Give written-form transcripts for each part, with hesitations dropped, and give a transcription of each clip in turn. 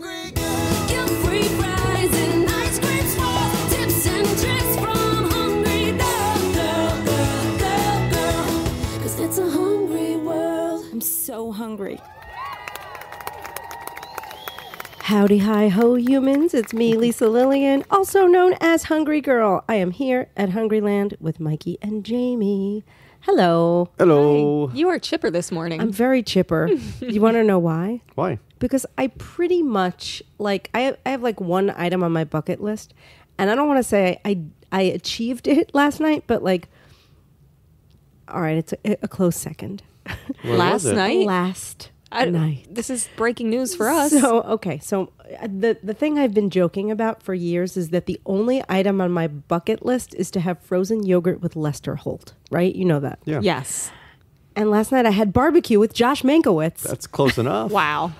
hungry girl. Get free fries and ice cream swirls. Tips and tricks from hungry girl. 'Cause it's a hungry world. I'm so hungry. Howdy, hi, ho, humans. It's me, Lisa Lillian, also known as Hungry Girl. I am here at Hungryland with Mikey and Jamie. Hello. Hello. You are chipper this morning. I'm very chipper. You want to know why? Why? Because I pretty much, like, I have like one item on my bucket list, and I don't want to say I achieved it last night, but like, all right, it's a close second. What Last was it? night? Last night. This is breaking news for us. So the thing I've been joking about for years is that the only item on my bucket list is to have frozen yogurt with Lester Holt, right? You know that. Yeah. Yes. And last night I had barbecue with Josh Mankiewicz. That's close enough. Wow.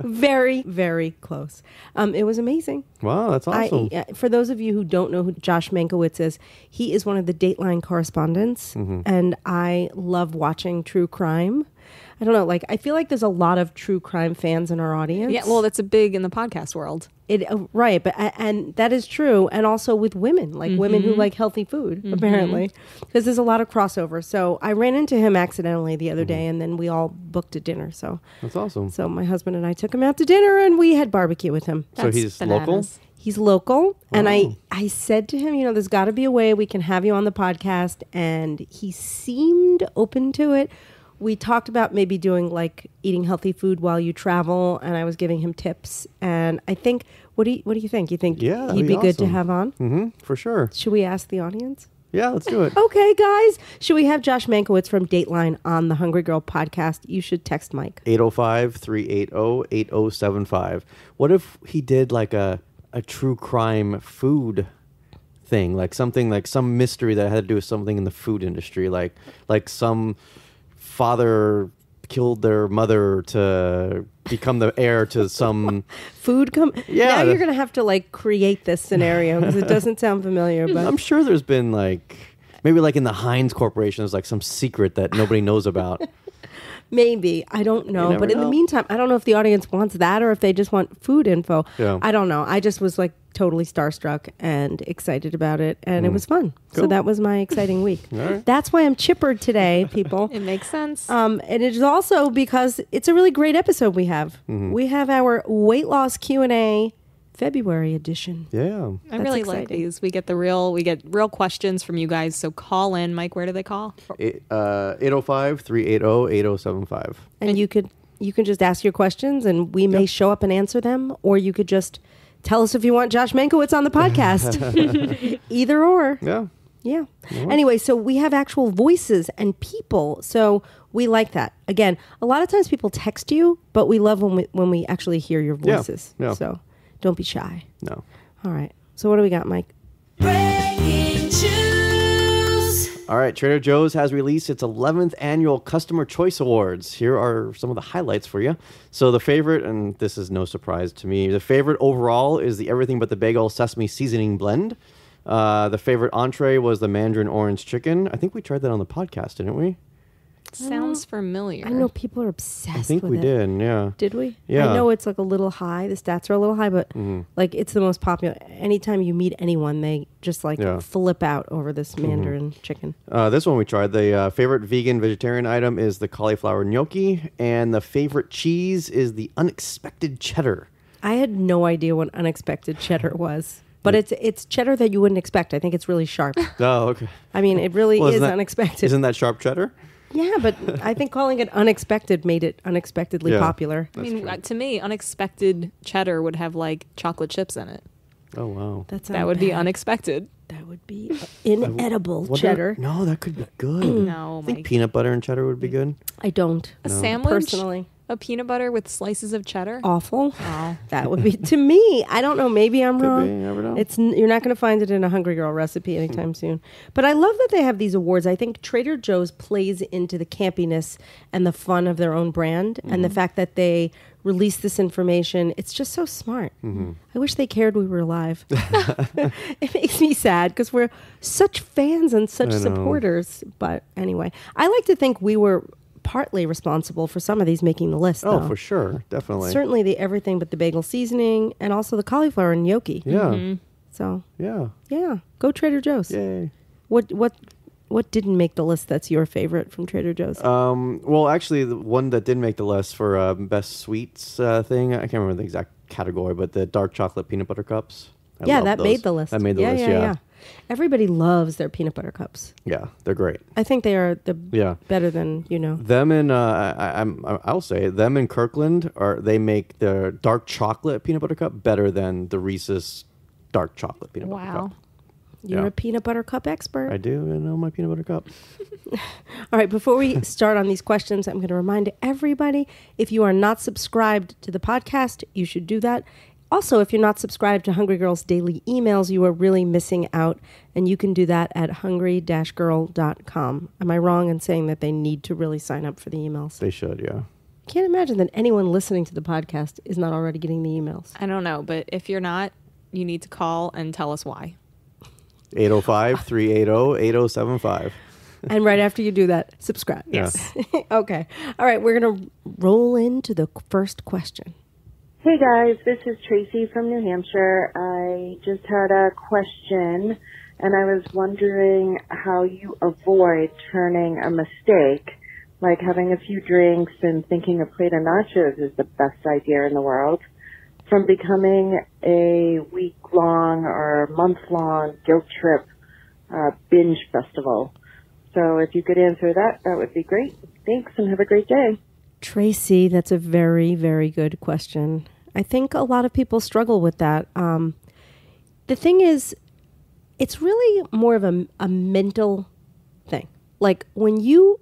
Very, very close. It was amazing. Wow, that's awesome. For those of you who don't know who Josh Mankiewicz is, he is one of the Dateline correspondents, and I love watching true crime. I don't know, like, I feel like there's a lot of true crime fans in our audience. Yeah, well, that's a big in the podcast world. Right, but and that is true, and also with women, like women who like healthy food, apparently, because there's a lot of crossover. So I ran into him accidentally the other day, and then we all booked a dinner. So That's awesome. so my husband and I took him out to dinner, and we had barbecue with him. So That's he's bananas. local? He's local, and Wow. I said to him, you know, there's got to be a way we can have you on the podcast, and he seemed open to it. We talked about maybe doing like eating healthy food while you travel, and I was giving him tips. And I think, what do you think? You think Yeah, that'd he'd be be good to awesome. have on? Mm-hmm, for sure. Should we ask the audience? Yeah, let's do it. Okay, guys, should we have Josh Mankiewicz from Dateline on the Hungry Girl podcast? You should text Mike. 805-380-8075. What if he did like a true crime food thing, like something like some mystery that had to do with something in the food industry, like some father killed their mother to become the heir to some Food come. Yeah, Now the- you're gonna have to like create this scenario because it doesn't sound familiar. But I'm sure there's been like maybe like in the Heinz Corporation there's like some secret that nobody knows about. maybe. I don't know. never But in the know. meantime, I don't know if the audience wants that or if they just want food info. Yeah. I don't know. I just was like totally starstruck and excited about it. And it was fun. So Cool. that was my exciting week. All right. That's why I'm chippered today, people. It makes sense. And it is also because it's a really great episode we have. We have our weight loss Q&A February edition. Yeah. I really exciting. like these. We get real questions from you guys. So call in. Mike, where do they call? 805-380-8075. And you can just ask your questions and we may show up and answer them, or you could just tell us if you want Josh Mankiewicz on the podcast. Either or. Yeah. Yeah. Anyway, so we have actual voices and people. So we like that. Again, a lot of times people text you, but we love when we actually hear your Yeah. voices. Yeah. So don't be shy. No. All right. So what do we got, Mike? Breaking news. All right, Trader Joe's has released its 11th annual Customer Choice Awards. Here are some of the highlights for you. So the favorite, and this is no surprise to me, the favorite overall is the Everything But the Bagel Sesame Seasoning Blend. The favorite entree was the Mandarin Orange Chicken. I think we tried that on the podcast, didn't we? Sounds familiar. I know people are obsessed I think with we it. did, yeah. Did we? Yeah. I know it's like a little high. The stats are a little high, but like it's the most popular. Anytime you meet anyone, they just like Yeah. flip out over this Mandarin chicken. This one we tried. The favorite vegan-vegetarian item is the cauliflower gnocchi, and the favorite cheese is the unexpected cheddar. I had no idea what unexpected cheddar was, but it's cheddar that you wouldn't expect. I think it's really sharp. Oh, okay. I mean, it really Well, is isn't that- unexpected. Isn't that sharp cheddar? Yeah, but I think calling it unexpected made it unexpectedly Yeah. popular. I mean, to me, unexpected cheddar would have like chocolate chips in it. Oh, wow. That would be unexpected. That would be inedible What cheddar. No, that could be good. No, I think Mike. peanut butter and cheddar would be good. I don't. A sandwich, Personally. a peanut butter with slices of cheddar. Awful. Oh. That would be to me. I don't know. Maybe I'm Could wrong. be, you never know. You're not going to find it in a Hungry Girl recipe anytime soon. But I love that they have these awards. I think Trader Joe's plays into the campiness and the fun of their own brand, and the fact that they release this information. It's just so smart. I wish they cared we were alive. It makes me sad because we're such fans and such I know. supporters. But anyway, I like to think we were partly responsible for some of these making the list. Oh, though. for sure. Definitely. Certainly the everything but the bagel seasoning, and also the cauliflower and gnocchi. Yeah. So Yeah. yeah, go Trader Joe's. Yay. What didn't make the list that's your favorite from Trader Joe's? Well, actually, the one that did make the list for best sweets thing, I can't remember the exact category, but the dark chocolate peanut butter cups. I yeah, love that those. made the list. That made the list, yeah. Everybody loves their peanut butter cups. Yeah, they're great. I think they are Yeah. better than, Them in, I'll say, them in Kirkland, they make the dark chocolate peanut butter cup better than the Reese's dark chocolate peanut butter Wow. cup. You're Yeah. a peanut butter cup expert. I do know my peanut butter cup. All right, before we start on these questions, I'm going to remind everybody, if you are not subscribed to the podcast, you should do that. Also, if you're not subscribed to Hungry Girls Daily Emails, you are really missing out, and you can do that at hungry-girl.com. Am I wrong in saying that they need to really sign up for the emails? They should, yeah. Can't imagine that anyone listening to the podcast is not already getting the emails. I don't know, but if you're not, you need to call and tell us why. 805-380-8075. And right after you do that, subscribe. Yes. Okay. All right, we're going to roll into the first question. Hey guys, this is Tracy from New Hampshire. I just had a question, and I was wondering how you avoid turning a mistake, like having a few drinks and thinking a plate of nachos is the best idea in the world, from becoming a week-long or month-long guilt trip binge festival. So if you could answer that, that would be great. Thanks, and have a great day. Tracy, that's a very, very good question. I think a lot of people struggle with that. The thing is, it's really more of a mental thing. Like when you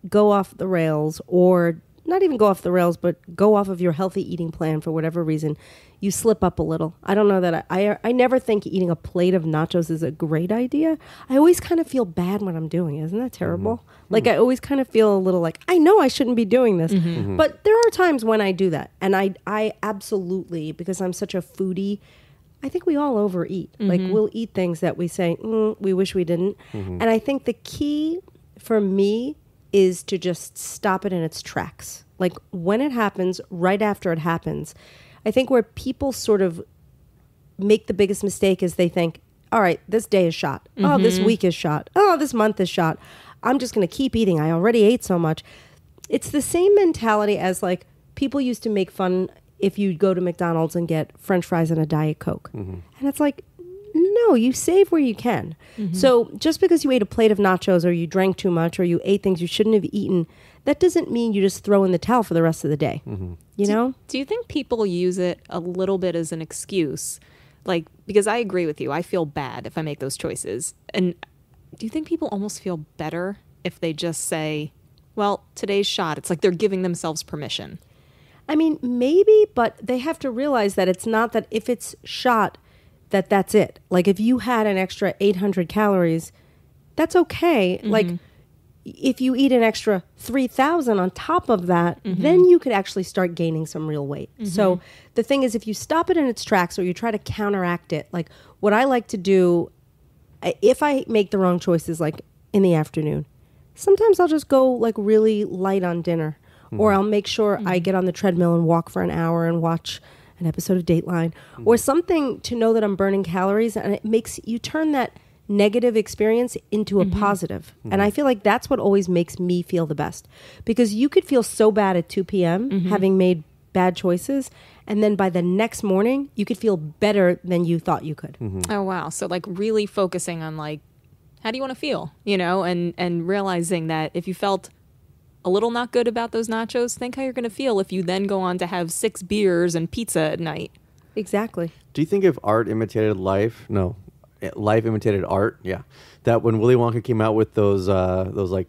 go off the rails, or not even go off the rails, but go off of your healthy eating plan for whatever reason, you slip up a little. I don't know that I never think eating a plate of nachos is a great idea. I always kind of feel bad when I'm doing it. Isn't that terrible? Like I always kind of feel a little like, I know I shouldn't be doing this. But there are times when I do that. And I absolutely, because I'm such a foodie, I think we all overeat. Like we'll eat things that we say, we wish we didn't. And I think the key for me is to just stop it in its tracks. Like when it happens, right after it happens. I think where people sort of make the biggest mistake is they think, all right, this day is shot. Oh, this week is shot. Oh, this month is shot. I'm just going to keep eating. I already ate so much. It's the same mentality as like people used to make fun if you go to McDonald's and get French fries and a Diet Coke. And it's like, no, you save where you can. So just because you ate a plate of nachos or you drank too much or you ate things you shouldn't have eaten, that doesn't mean you just throw in the towel for the rest of the day. You know? Do you think people use it a little bit as an excuse? Like, because I agree with you. I feel bad if I make those choices. And do you think people almost feel better if they just say, well, today's shot? It's like they're giving themselves permission. I mean, maybe, but they have to realize that it's not that if it's shot, that's it. Like if you had an extra 800 calories, that's okay. Like if you eat an extra 3,000 on top of that, then you could actually start gaining some real weight. So the thing is, if you stop it in its tracks or you try to counteract it, like what I like to do, if I make the wrong choices, like in the afternoon, sometimes I'll just go like really light on dinner, or I'll make sure I get on the treadmill and walk for an hour and watch an episode of Dateline or something to know that I'm burning calories, and it makes you turn that negative experience into a positive. And I feel like that's what always makes me feel the best, because you could feel so bad at 2 p.m. having made bad choices, and then by the next morning you could feel better than you thought you could. Oh, wow. So like really focusing on like, how do you want to feel? You know, and realizing that if you felt a little not good about those nachos, think how you're going to feel if you then go on to have 6 beers and pizza at night. Exactly. Do you think if art imitated life? No. Life imitated art? Yeah. That when Willy Wonka came out with those like,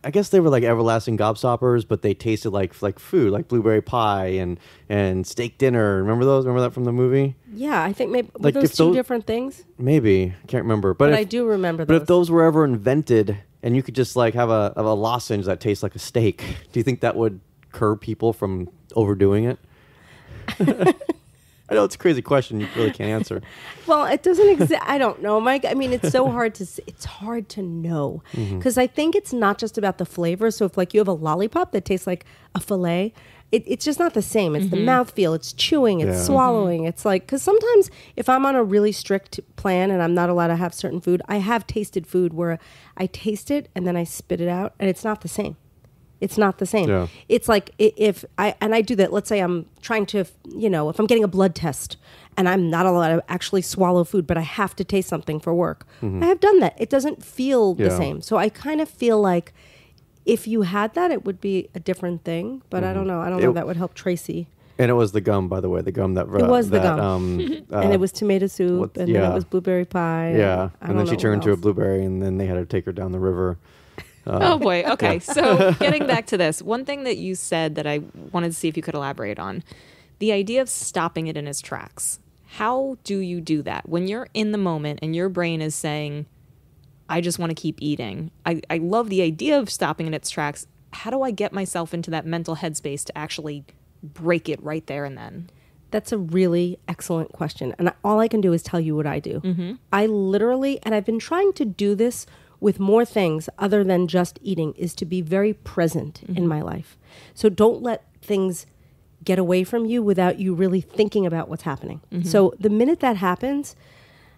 I guess they were like everlasting gobstoppers, but they tasted like food, like blueberry pie and steak dinner. Remember those? Remember that from the movie? Yeah, I think maybe were Like, those if two those- different things. Maybe. I can't remember. But if, I do remember But those. if those were ever invented and you could just like have a lozenge that tastes like a steak, do you think that would curb people from overdoing it? I know it's a crazy question. You really can't answer. Well, it doesn't exist. I don't know, Mike. I mean, it's so hard to. It's hard to know because I think it's not just about the flavor. So if like you have a lollipop that tastes like a fillet, it's just not the same. It's the mouthfeel. It's chewing. It's Yeah. swallowing. It's like because sometimes if I'm on a really strict plan and I'm not allowed to have certain food, I have tasted food where I taste it and then I spit it out and it's not the same. It's not the same. Yeah. It's like if I do that, let's say I'm trying to, if I'm getting a blood test and I'm not allowed to actually swallow food, but I have to taste something for work. I have done that. It doesn't feel the Yeah. same. So I kind of feel like if you had that, it would be a different thing. But I don't know. I don't know if that would help Tracy. And it was the gum, by the way, the gum that It was the that, gum. And it was tomato soup, and then yeah. it was blueberry pie. yeah. I And don't then she know turned what to a else. blueberry, and then they had to take her down the river. Oh boy. Okay. So getting back to this, one thing that you said that I wanted to see if you could elaborate on, the idea of stopping it in its tracks. How do you do that when you're in the moment and your brain is saying, I just want to keep eating? I love the idea of stopping in its tracks. How do I get myself into that mental headspace to actually break it right there and then? That's a really excellent question. And all I can do is tell you what I do. I literally, and I've been trying to do this with more things other than just eating, is to be very present in my life. So don't let things get away from you without you really thinking about what's happening. So the minute that happens,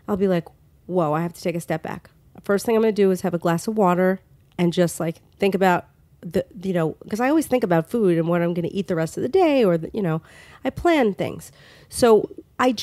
I'll be like, whoa, I have to take a step back. First thing I'm going to do is have a glass of water and just like think about because I always think about food and what I'm going to eat the rest of the day, or I plan things. So I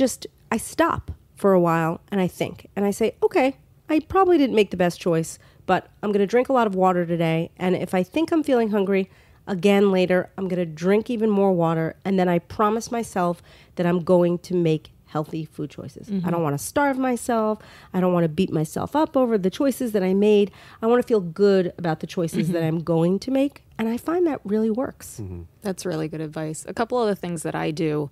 stop for a while and I think and I say, okay, I probably didn't make the best choice, but I'm going to drink a lot of water today. And if I think I'm feeling hungry again later, I'm going to drink even more water. And then I promise myself that I'm going to make healthy food choices. I don't want to starve myself. I don't want to beat myself up over the choices that I made. I want to feel good about the choices that I'm going to make. And I find that really works. That's really good advice. A couple other things that I do,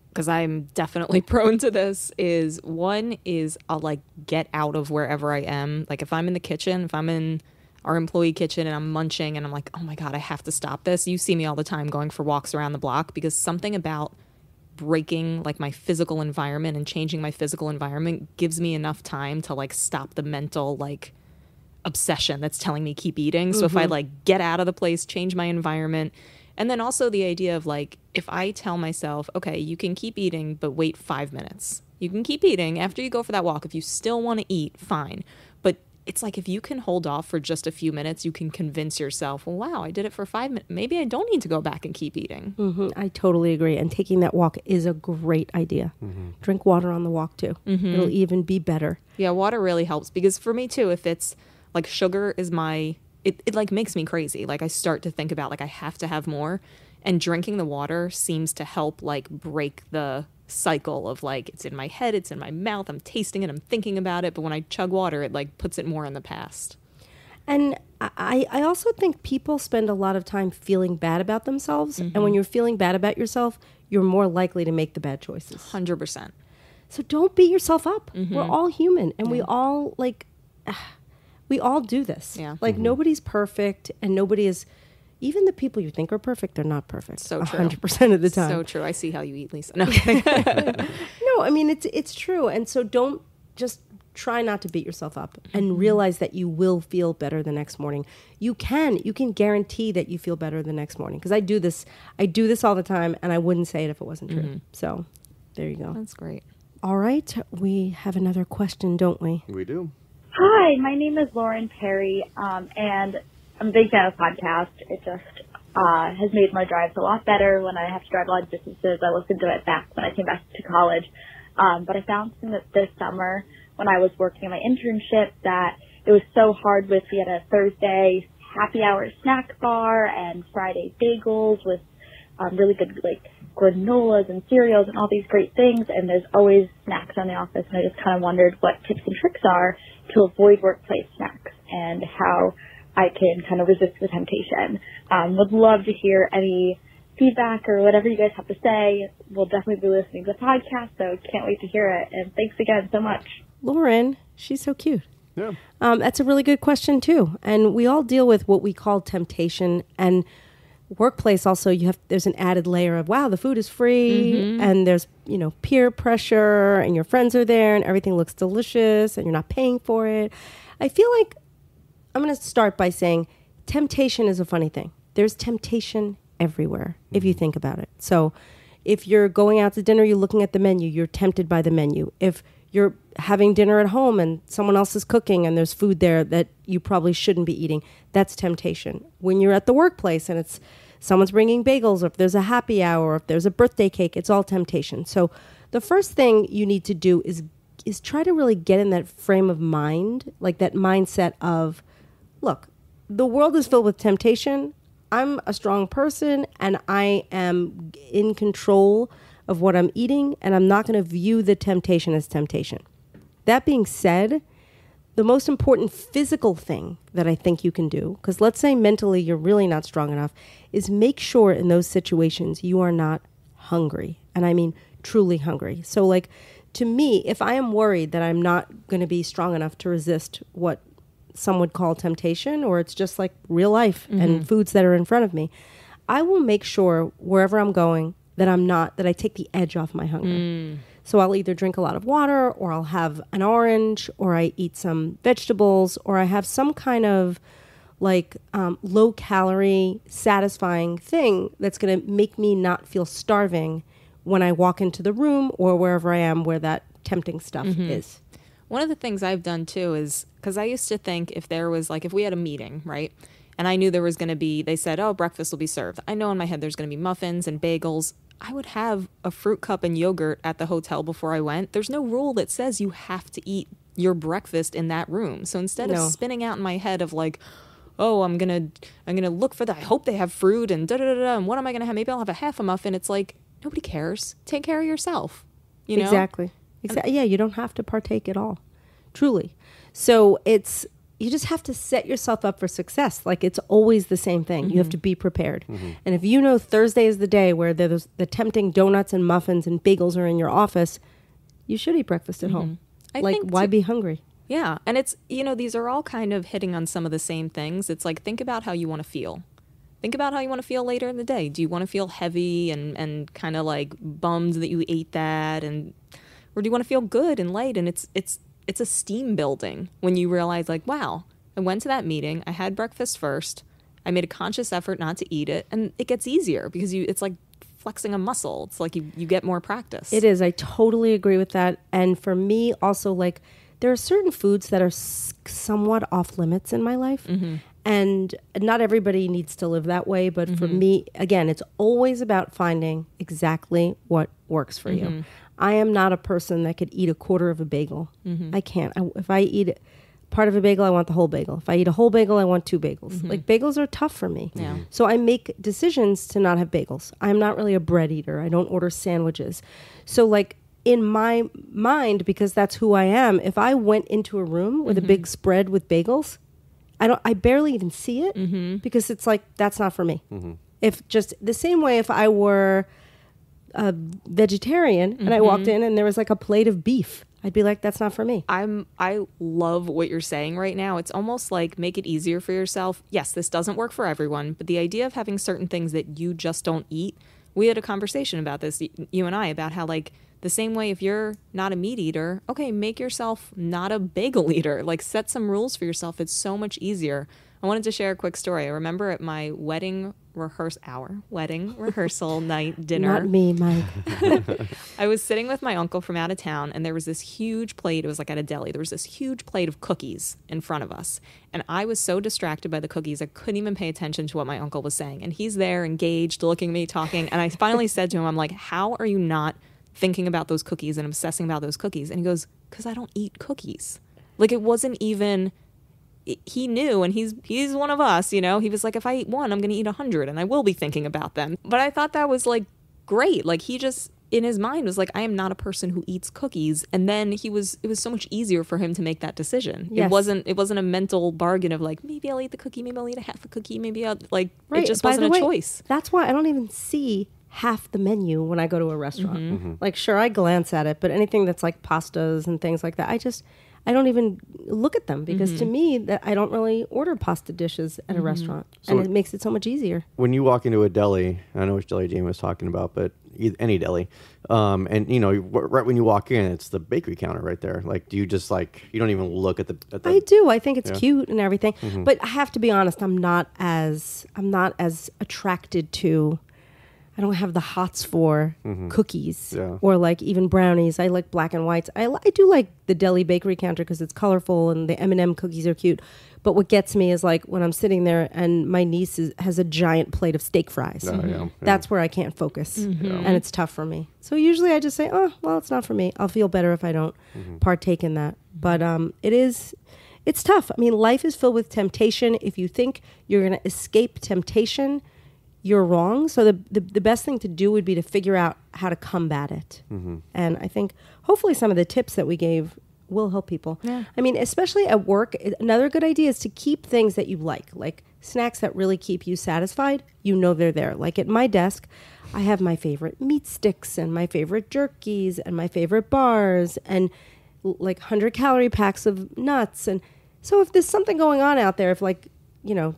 because I'm definitely prone to this, is one is I'll like get out of wherever I am. Like if I'm in the kitchen, if I'm in our employee kitchen and I'm munching and I'm like, oh my God, I have to stop this. You see me all the time going for walks around the block because something about breaking like my physical environment and changing my physical environment gives me enough time to like stop the mental like obsession that's telling me keep eating. So if I like get out of the place, change my environment. And then also the idea of like, if I tell myself, okay, you can keep eating, but wait 5 minutes. You can keep eating after you go for that walk. If you still want to eat, fine. But it's like if you can hold off for just a few minutes, you can convince yourself, well, wow, I did it for 5 minutes. Maybe I don't need to go back and keep eating. I totally agree. And taking that walk is a great idea. Drink water on the walk too. It'll even be better. Yeah, water really helps because for me too, if it's like sugar is it like makes me crazy. Like I start to think about like I have to have more, and drinking the water seems to help like break the cycle of like it's in my head, it's in my mouth, I'm tasting it, I'm thinking about it, but when I chug water it like puts it more in the past. And I also think people spend a lot of time feeling bad about themselves. And when you're feeling bad about yourself, you're more likely to make the bad choices. 100%. So don't beat yourself up. We're all human and we all we all do this. Yeah. Like nobody's perfect and nobody is, even the people you think are perfect, they're not perfect. So true. 100% of the time. So true. I see how you eat, Lisa. No, kidding. No, I mean, it's true. And so don't just try not to beat yourself up and realize that you will feel better the next morning. You can guarantee that you feel better the next morning. Because I do this all the time and I wouldn't say it if it wasn't true. So there you go. That's great. All right. We have another question, don't we? We do. Hi, my name is Lauren Perry, and I'm a big fan of podcasts. It just has made my drives a lot better when I have to drive long distances. I listened to it back when I came back to college. But I found that this summer when I was working in my internship that it was so hard we had a Thursday happy hour snack bar and Friday bagels with really good like granolas and cereals and all these great things, and there's always snacks in the office, and I just kind of wondered what tips and tricks are to avoid workplace snacks and how I can kind of resist the temptation. Would love to hear any feedback or whatever you guys have to say. We'll definitely be listening to the podcast, so can't wait to hear it, and thanks again so much. Lauren, she's so cute. Yeah. That's a really good question too. And we all deal with what we call temptation. And workplace also there's an added layer of, wow, the food is free and there's, peer pressure and your friends are there and everything looks delicious and you're not paying for it. I feel like I'm going to start by saying temptation is a funny thing. There's temptation everywhere if you think about it. So if you're going out to dinner, you're looking at the menu, you're tempted by the menu. If you're having dinner at home and someone else is cooking and there's food there that you probably shouldn't be eating, that's temptation. When you're at the workplace and it's someone's bringing bagels, or if there's a happy hour, or if there's a birthday cake, it's all temptation. So the first thing you need to do is try to really get in that frame of mind, like that mindset of, look, the world is filled with temptation. I'm a strong person and I am in control of what I'm eating, and I'm not going to view the temptation as temptation. That being said, the most important physical thing that I think you can do, because let's say mentally you're really not strong enough, is make sure in those situations you are not hungry. And I mean truly hungry. So like, to me, if I am worried that I'm not going to be strong enough to resist what some would call temptation, or it's just like real life and foods that are in front of me, I will make sure wherever I'm going that I take the edge off my hunger. So I'll either drink a lot of water, or I'll have an orange, or I eat some vegetables, or I have some kind of like low calorie, satisfying thing that's going to make me not feel starving when I walk into the room or wherever I am where that tempting stuff is. One of the things I've done too is, because I used to think if there was like, if we had a meeting, right? And I knew there was going to be, they said, oh, breakfast will be served. I know in my head there's going to be muffins and bagels. I would have a fruit cup and yogurt at the hotel before I went. There's no rule that says you have to eat your breakfast in that room. So instead of spinning out in my head of like, oh, I'm gonna look for that. I hope they have fruit and da da da da. And what am I gonna have? Maybe I'll have a half a muffin. It's like, nobody cares. Take care of yourself. You know? Exactly. Yeah, you don't have to partake at all. Truly. So you just have to set yourself up for success. Like, it's always the same thing. You have to be prepared. And if you know Thursday is the day where the tempting donuts and muffins and bagels are in your office, you should eat breakfast at home. Why be hungry? Yeah. And it's, these are all kind of hitting on some of the same things. It's like, think about how you want to feel. Think about how you want to feel later in the day. Do you want to feel heavy and kind of like bummed that you ate that? Or do you want to feel good and light? And it's a steam building when you realize like, wow, I went to that meeting. I had breakfast first. I made a conscious effort not to eat it. And it gets easier because it's like flexing a muscle. It's like you get more practice. It is. I totally agree with that. And for me also, like, there are certain foods that are somewhat off limits in my life. And not everybody needs to live that way. But for me, again, it's always about finding exactly what works for you. I am not a person that could eat a quarter of a bagel. I can't. If I eat part of a bagel, I want the whole bagel. If I eat a whole bagel, I want 2 bagels. Like, bagels are tough for me. Yeah. So I make decisions to not have bagels. I'm not really a bread eater. I don't order sandwiches. So like, in my mind, because that's who I am, if I went into a room with a big spread with bagels, I barely even see it because it's like, that's not for me. If just the same way, if I were a vegetarian and I walked in and there was like a plate of beef, I'd be like, that's not for me. I love what you're saying right now. It's almost like, make it easier for yourself. Yes, this doesn't work for everyone, but the idea of having certain things that you just don't eat. We had a conversation about this, you and I, about how like, the same way if you're not a meat eater, okay, make yourself not a bagel eater. Like, set some rules for yourself. It's so much easier. I wanted to share a quick story. I remember at my wedding rehearsal night dinner. Not me, Mike. I was sitting with my uncle from out of town, and there was this huge plate. It was like at a deli. There was this huge plate of cookies in front of us. And I was so distracted by the cookies, I couldn't even pay attention to what my uncle was saying. And he's there, engaged, looking at me, talking. And I finally said to him, I'm like, how are you not thinking about those cookies and obsessing about those cookies? And he goes, because I don't eat cookies. Like, it wasn't even, he knew, and he's one of us, He was like, if I eat one, I'm going to eat 100 and I will be thinking about them. But I thought that was like great. Like, he just, in his mind, was like, I am not a person who eats cookies. And then it was so much easier for him to make that decision. Yes. It wasn't a mental bargain of like, maybe I'll eat the cookie, maybe I'll eat a half a cookie, maybe I'll, like, Right. It just By wasn't the a way, choice. That's why I don't even see half the menu when I go to a restaurant. Like, sure, I glance at it, but anything that's like pastas and things like that, I don't even look at them because to me that I don't really order pasta dishes at a restaurant, So- and it makes it so much easier. When you walk into a deli, I know which deli Jamie was talking about, but any deli, and right when you walk in, it's the bakery counter right there. Like, do you just you don't even look at the? I do. I think it's Yeah. cute and everything, but I have to be honest. I'm not as attracted to. I don't have the hots for cookies Yeah. or like even brownies. I like black and whites. I do like the deli bakery counter because it's colorful and the M&M cookies are cute. But what gets me is like when I'm sitting there and my niece has a giant plate of steak fries. Oh, yeah. That's where I can't focus, and it's tough for me. So usually I just say, "Oh, well, it's not for me." I'll feel better if I don't partake in that. But it's tough. I mean, life is filled with temptation. If you think you're going to escape temptation, you're wrong. So the best thing to do would be to figure out how to combat it. And I think hopefully some of the tips that we gave will help people. Yeah. I mean, especially at work, another good idea is to keep things that you like snacks that really keep you satisfied. You know they're there. Like at my desk, I have my favorite meat sticks and my favorite jerkies and my favorite bars and like 100-calorie packs of nuts. And so if there's something going on out there, if like,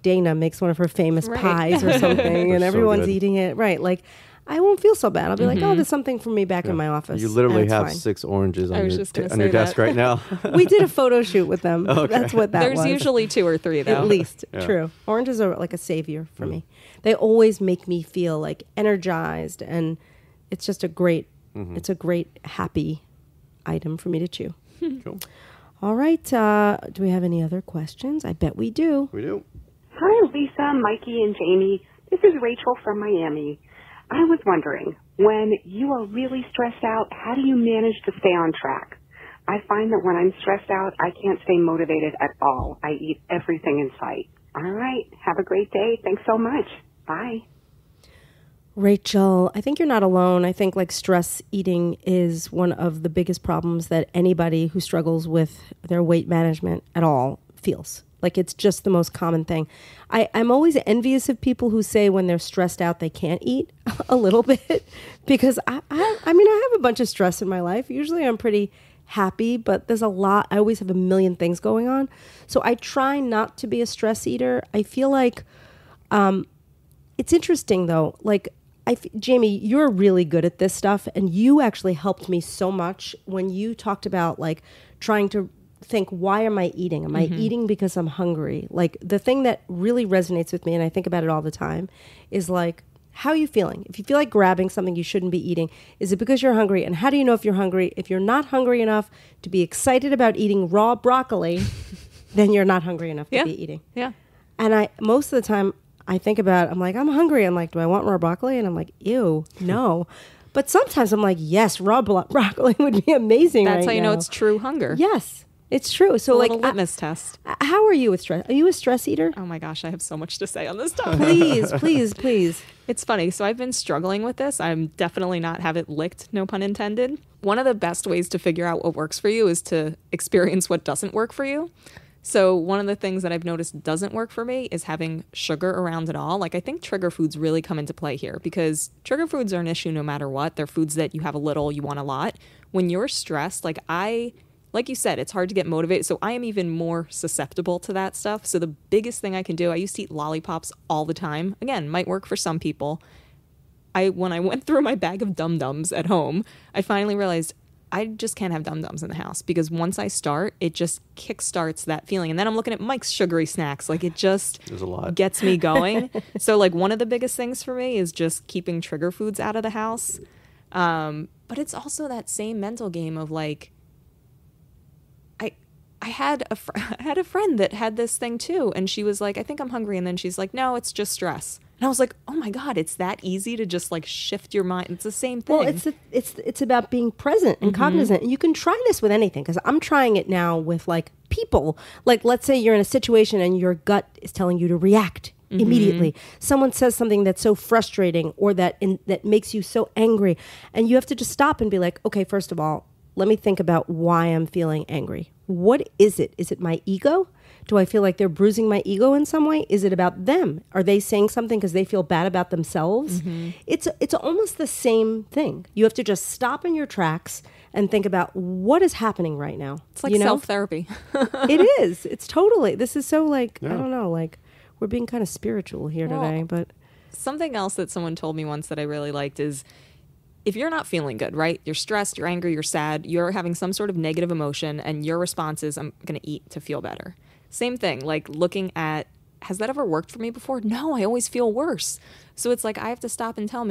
Dana makes one of her famous Right. pies or something and so everyone's good. eating it, right? Like, I won't feel so bad. I'll be like, oh, there's something for me back in my office. You literally and it's have fine. 6 oranges I on was your, just gonna on your say desk that. right now. We did a photo shoot with them. That's what that There's was. usually 2 or 3 though. At least. Yeah. True. Oranges are like a savior for me. They always make me feel like energized, and it's just a great, it's a great happy item for me to chew. Cool. All right. Do we have any other questions? I bet we do. We do. Hi, Lisa, Mikey, and Jamie. This is Rachel from Miami. I was wondering, when you are really stressed out, how do you manage to stay on track? I find that when I'm stressed out, I can't stay motivated at all. I eat everything in sight. All right. Have a great day. Thanks so much. Bye. Rachel, I think you're not alone. I think like stress eating is one of the biggest problems that anybody who struggles with their weight management at all feels. Like it's just the most common thing. I'm always envious of people who say when they're stressed out they can't eat a little bit because I mean I have a bunch of stress in my life. Usually I'm pretty happy, but there's a lot. I always have a million things going on. So I try not to be a stress eater. I feel like it's interesting though. Like Jamie, you're really good at this stuff, and you actually helped me so much when you talked about like trying to think, why am I eating? Am I eating because I'm hungry? Like the thing that really resonates with me, and I think about it all the time, is like, how are you feeling? If you feel like grabbing something you shouldn't be eating, is it because you're hungry? And how do you know if you're hungry? If you're not hungry enough to be excited about eating raw broccoli, then you're not hungry enough to be eating. Yeah. And most of the time I think about, I'm like, I'm hungry. I'm like, do I want raw broccoli? And I'm like, ew, no. But sometimes I'm like, yes, raw broccoli would be amazing. That's right how you know now. it's true hunger. Yes, it's true. So A like, little litmus test. how are you with stress? Are you a stress eater? Oh my gosh, I have so much to say on this topic. Please. It's funny. So I've been struggling with this. I'm definitely not have it licked, no pun intended. One of the best ways to figure out what works for you is to experience what doesn't work for you. So one of the things that I've noticed doesn't work for me is having sugar around it all. Like I think trigger foods really come into play here because trigger foods are an issue no matter what. They're foods that you have a little, you want a lot. When you're stressed, like you said, it's hard to get motivated. So I am even more susceptible to that stuff. So the biggest thing I can do, I used to eat lollipops all the time. Again, might work for some people. When I went through my bag of Dum-Dums at home, I finally realized I just can't have Dum-Dums in the house because once I start, it just kickstarts that feeling. And then I'm looking at Mike's sugary snacks. Like it just There's a lot. gets me going. So like one of the biggest things for me is just keeping trigger foods out of the house. But it's also that same mental game of like, I had a friend that had this thing too. And she was like, I think I'm hungry. And then she's like, no, it's just stress. And I was like, oh my God, it's that easy to just like shift your mind. It's the same thing. Well, it's about being present and cognizant. And you can try this with anything because I'm trying it now with like people. Like let's say you're in a situation and your gut is telling you to react immediately. Someone says something that's so frustrating or that makes you so angry, and you have to just stop and be like, okay, first of all, let me think about why I'm feeling angry. what is it? Is it my ego? Do I feel like they're bruising my ego in some way? Is it about them? Are they saying something because they feel bad about themselves? It's almost the same thing. You have to just stop in your tracks and think about what is happening right now. It's like self-therapy. It is. It's totally. This is so like, I don't know, like we're being kind of spiritual here today, but Something else that someone told me once that I really liked is if you're not feeling good, right? You're stressed, you're angry, you're sad, you're having some sort of negative emotion, and your response is, I'm going to eat to feel better. Same thing, like looking at, has that ever worked for me before? No, I always feel worse. So it's like I have to stop and tell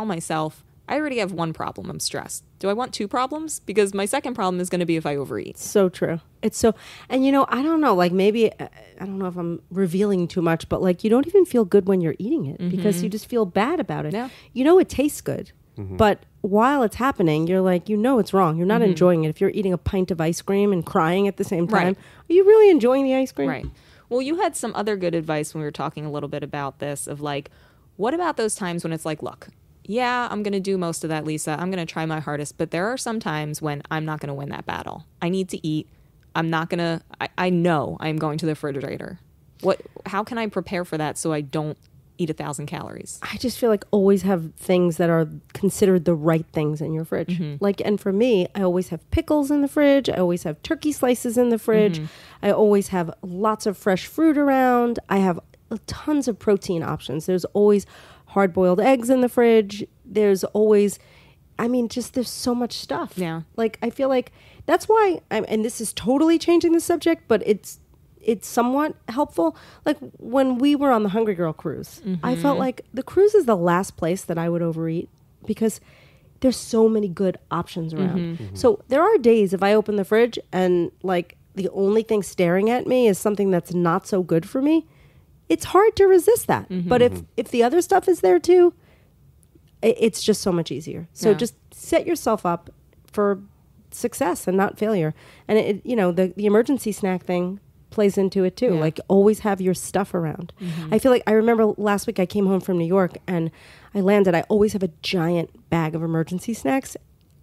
myself, I already have one problem, I'm stressed. Do I want two problems? Because my second problem is going to be if I overeat. so true. It's so, and I don't know, like maybe, I don't know if I'm revealing too much, but like you don't even feel good when you're eating it because you just feel bad about it. Yeah. It tastes good, but while it's happening, you're like, it's wrong. You're not enjoying it. If you're eating a pint of ice cream and crying at the same time, Right. are you really enjoying the ice cream? Right. Well, you had some other good advice when we were talking a little bit about this of like, what about those times when it's like, look, yeah, I'm going to do most of that, Lisa. I'm going to try my hardest. But there are some times when I'm not going to win that battle. I need to eat. I'm not going to, I know I'm going to the refrigerator. How can I prepare for that so I don't eat 1,000 calories? I just feel like always have things that are considered the right things in your fridge. Like, and for me, I always have pickles in the fridge. I always have turkey slices in the fridge. I always have lots of fresh fruit around. I have tons of protein options. There's always hard-boiled eggs in the fridge. There's always, there's so much stuff. Yeah. Like, I feel like that's why, and this is totally changing the subject, but it's somewhat helpful. Like when we were on the Hungry Girl cruise, I felt like the cruise is the last place that I would overeat because there's so many good options around. So there are days if I open the fridge and like the only thing staring at me is something that's not so good for me, it's hard to resist that. But if the other stuff is there too, it's just so much easier. So just set yourself up for success and not failure. And the emergency snack thing plays into it too. Yeah. Like always have your stuff around. I feel like I remember last week I came home from New York and I landed. I always have a giant bag of emergency snacks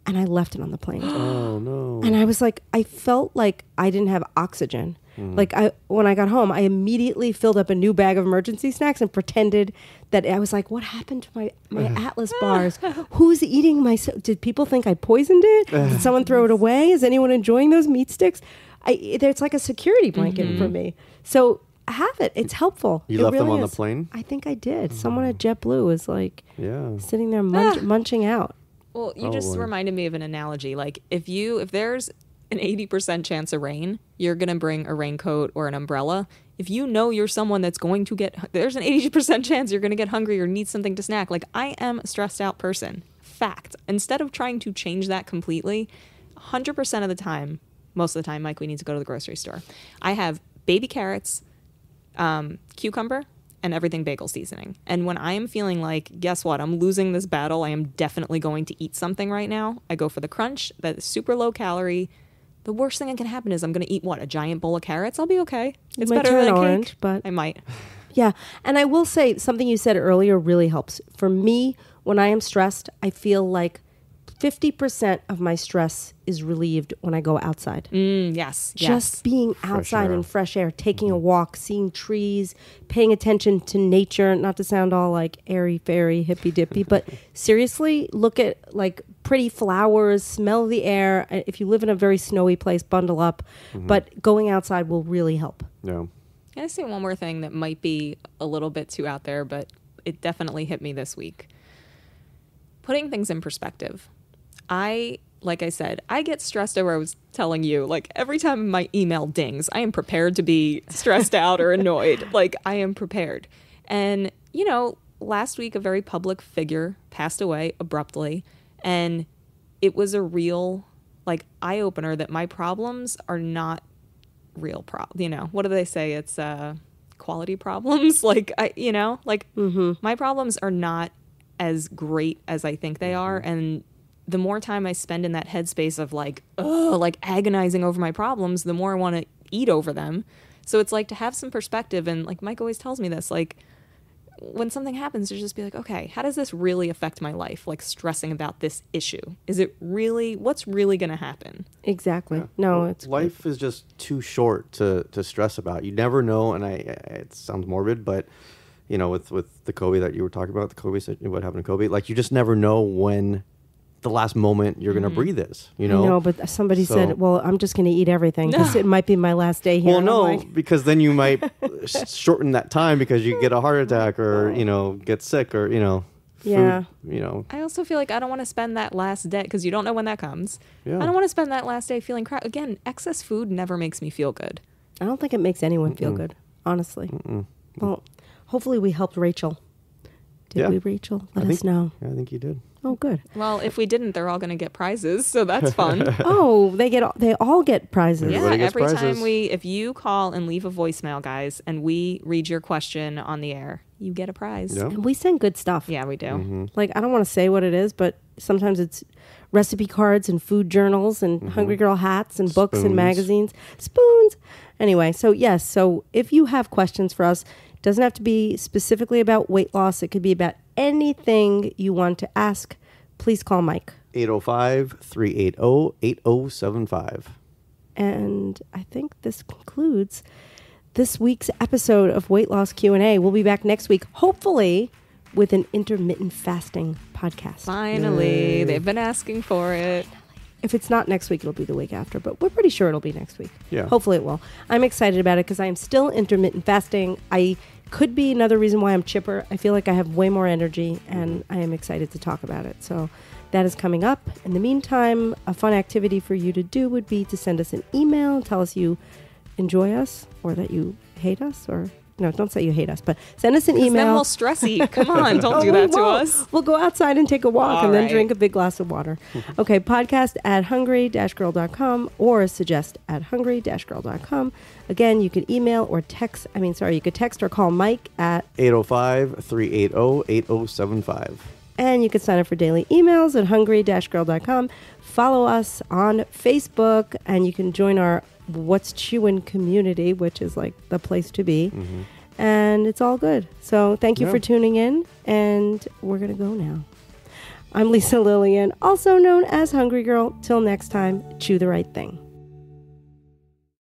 and I left it on the plane. Oh no. And I was like, I felt like I didn't have oxygen. Like when I got home, I immediately filled up a new bag of emergency snacks and pretended that I was like, what happened to my Atlas bars? Who's eating my, did people think I poisoned it? Did someone throw it away? Is anyone enjoying those meat sticks? It's like a security blanket for me. So have it. It's helpful. You It left them really on is. the plane? I think I did. Someone at JetBlue was like Yeah. sitting there munching out. Well, you just Probably. reminded me of an analogy. Like if there's an 80% chance of rain, you're going to bring a raincoat or an umbrella. If you know you're someone that's going to there's an 80% chance you're going to get hungry or need something to snack. Like I am a stressed out person. Fact. Instead of trying to change that completely, 100% of the time, most of the time, Mike, we need to go to the grocery store. I have baby carrots, cucumber, and everything bagel seasoning. And when I am feeling like, guess what, I'm losing this battle, I am definitely going to eat something right now, I go for the crunch, that is super low calorie. The worst thing that can happen is I'm going to eat, a giant bowl of carrots? I'll be okay. It's might better turn than a orange, cake. but- I might. Yeah. And I will say something you said earlier really helps. For me, when I am stressed, I feel like 50% of my stress is relieved when I go outside. Yes. Just being outside air. in fresh air, taking a walk, seeing trees, paying attention to nature, not to sound all like airy fairy, hippy dippy, but seriously, look at like pretty flowers, smell the air. If you live in a very snowy place, bundle up. But going outside will really help. Yeah. Can I say one more thing that might be a little bit too out there, but it definitely hit me this week? Putting things in perspective. Like I said, I get stressed over, I was telling you, like every time my email dings, I am prepared to be stressed out or annoyed. Like I am prepared. And, last week a very public figure passed away abruptly. And it was a real, eye opener that my problems are not real what do they say? It's quality problems. My problems are not as great as I think they are. And the more time I spend in that headspace of agonizing over my problems, the more I want to eat over them. So it's like to have some perspective. And like Mike always tells me this, like when something happens, to just be like, okay, how does this really affect my life? Like stressing about this issue. Is it really, what's really going to happen? Exactly. No, it's Life is just too short to stress about. You never know, and it sounds morbid, but you know, with the Kobe that you were talking about, what happened to Kobe, like you just never know when the last moment you're going to breathe is, you know? I know, but somebody So- said, well, I'm just going to eat everything because it might be my last day here. Well, And I'm no, like, because then you might shorten that time because you get a heart attack or, you know, get sick or, you know, food, Yeah. you know. I also feel like I don't want to spend that last day, because you don't know when that comes. Yeah. I don't want to spend that last day feeling crap. Again, excess food never makes me feel good. I don't think it makes anyone feel good, honestly. Well, hopefully we helped Rachel. Did Yeah. we, Rachel? Let I us think- know. Yeah, I think you did. Oh, good. Well, if we didn't, they're all going to get prizes, so that's fun. Oh, they all get prizes. Yeah, Everybody gets every prizes. time if you call and leave a voicemail, guys, and we read your question on the air, you get a prize. Yeah. And we send good stuff. Yeah, we do. Like, I don't want to say what it is, but sometimes it's recipe cards and food journals and Hungry Girl hats and books and Spoons. magazines. Spoons. Anyway, so yes. So if you have questions for us, it doesn't have to be specifically about weight loss. It could be about anything you want to ask. Please call Mike. 805-380-8075. And I think this concludes this week's episode of Weight Loss Q&A. We'll be back next week, hopefully with an intermittent fasting podcast. Finally, they've been asking for it. If it's not next week, it'll be the week after, but we're pretty sure it'll be next week. Yeah. Hopefully it will. I'm excited about it because I am still intermittent fasting. I could be another reason why I'm chipper. I feel like I have way more energy and I am excited to talk about it. So that is coming up. In the meantime, a fun activity for you to do would be to send us an email, tell us you enjoy us or that you hate us, or no, don't say you hate us, but send us an 'Cause email. then we'll stress eat. Come on, don't do we that to won't. us. We'll go outside and take a walk All and then right. drink a big glass of water. Okay, podcast at hungry-girl.com or suggest at hungry-girl.com. Again, you could email or text. You could text or call Mike at, 805-380-8075. and you could sign up for daily emails at hungry-girl.com. Follow us on Facebook, and you can join our What's Chewin' community, which is like the place to be. And it's all good. So thank you Yeah. for tuning in, and we're going to go now. I'm Lisa Lillian, also known as Hungry Girl. Till next time, chew the right thing.